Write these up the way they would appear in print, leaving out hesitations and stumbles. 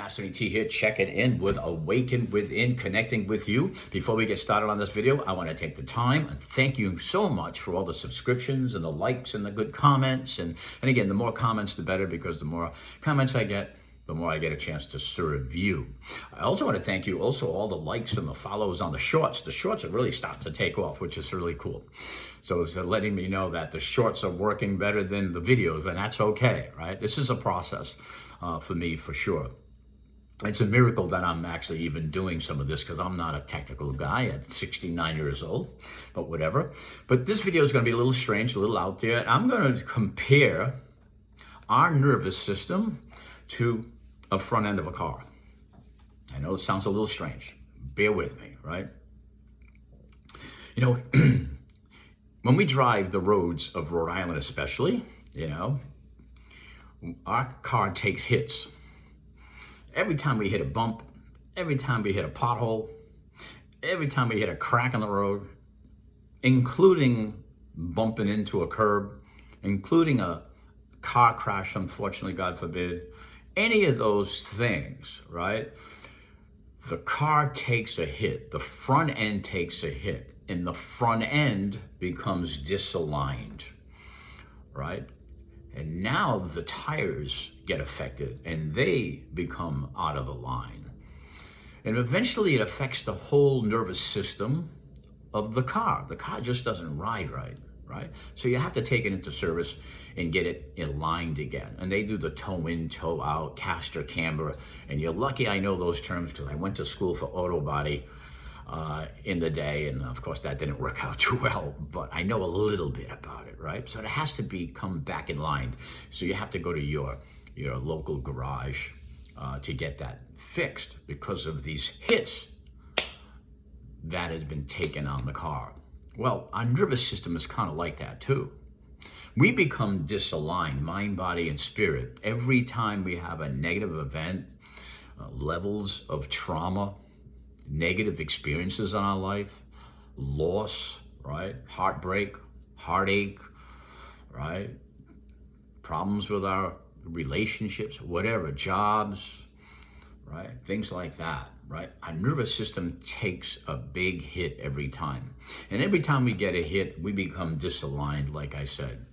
Master T here, checking in with Awaken Within, connecting with you. Before we get started on this video, I want to take the time and thank you so much for all the subscriptions and the likes and the good comments. And again, the more comments, the better, because the more comments I get, the more I get a chance to serve you. I also want to thank you also all the likes and the follows on the shorts. The shorts have really started to take off, which is really cool. So it's letting me know that the shorts are working better than the videos, and that's okay, right? This is a process for me, for sure. It's a miracle that I'm actually even doing some of this, because I'm not a technical guy at 69 years old, but whatever. But this video is going to be a little strange, a little out there. I'm going to compare our nervous system to a front end of a car. I know it sounds a little strange. Bear with me, right? You know, when we drive the roads of Rhode Island especially, you know, our car takes hits. Every time we hit a bump, every time we hit a pothole, every time we hit a crack in the road, including bumping into a curb, including a car crash, unfortunately, God forbid, any of those things, right? The car takes a hit, the front end takes a hit, and the front end becomes disaligned, right? And now the tires get affected and they become out of line. And eventually it affects the whole nervous system of the car. The car just doesn't ride right. Right? So you have to take it into service and get it aligned again. And they do the toe in, toe out, caster, camber. And you're lucky I know those terms, because I went to school for auto body in the day. And of course that didn't work out too well, but I know a little bit about it, right? So it has to come back in line. So you have to go to your local garage to get that fixed, because of these hits that has been taken on the car. Well, our nervous system is kind of like that too. We become disaligned, mind, body, and spirit, every time we have a negative event, levels of trauma, negative experiences in our life, loss, right? Heartbreak, heartache, right? Problems with our relationships, whatever, jobs, right? Things like that, right? Our nervous system takes a big hit every time. And every time we get a hit, we become disaligned, like I said.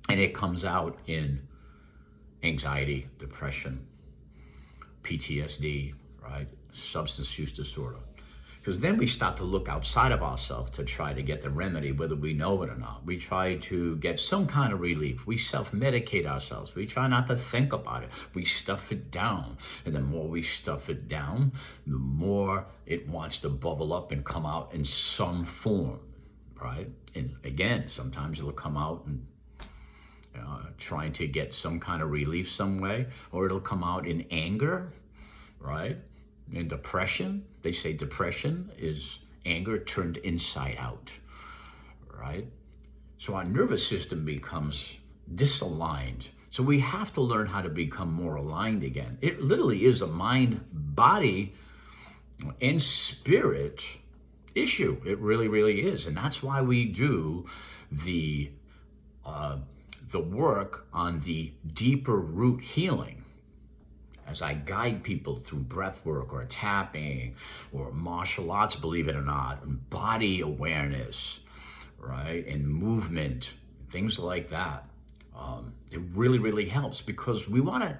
And it comes out in anxiety, depression, PTSD, right? Substance use disorder. Because then we start to look outside of ourselves to try to get the remedy, whether we know it or not. We try to get some kind of relief. We self-medicate ourselves. We try not to think about it. We stuff it down. And the more we stuff it down, the more it wants to bubble up and come out in some form, right? And again, sometimes it'll come out and trying to get some kind of relief some way, or it'll come out in anger, right? In depression. They say depression is anger turned inside out, right? So our nervous system becomes disaligned. So we have to learn how to become more aligned again. It literally is a mind, body, and spirit issue. It really, really is. And that's why we do the work on the deeper root healing. As I guide people through breath work or tapping or martial arts, believe it or not, and body awareness, right, and movement, things like that. It really, really helps, because we want to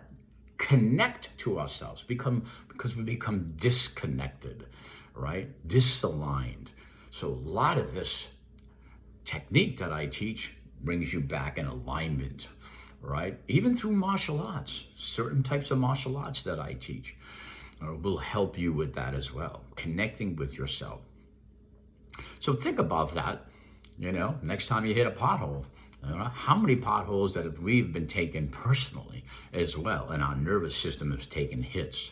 connect to ourselves, because we become disconnected, right, disaligned. So a lot of this technique that I teach brings you back in alignment, right? Even through martial arts, certain types of martial arts that I teach will help you with that as well, connecting with yourself. So think about that, next time you hit a pothole, how many potholes that we've been taking personally as well, and our nervous system has taken hits.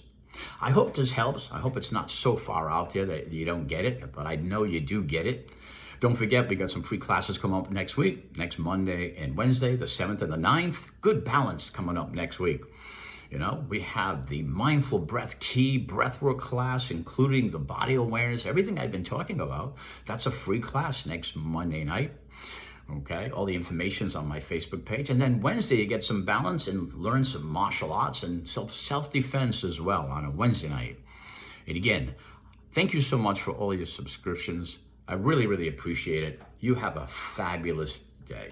I hope this helps. I hope it's not so far out there that you don't get it, but I know you do get it. Don't forget, we got some free classes coming up next week, next Monday and Wednesday, the 7th and the 9th. Good balance coming up next week. We have the Mindful Breath Key breathwork class, including the body awareness, everything I've been talking about. That's a free class next Monday night. Okay, all the information's on my Facebook page. And then Wednesday, you get some balance and learn some martial arts and self-defense as well on a Wednesday night. And again, thank you so much for all your subscriptions. I really, really appreciate it. You have a fabulous day.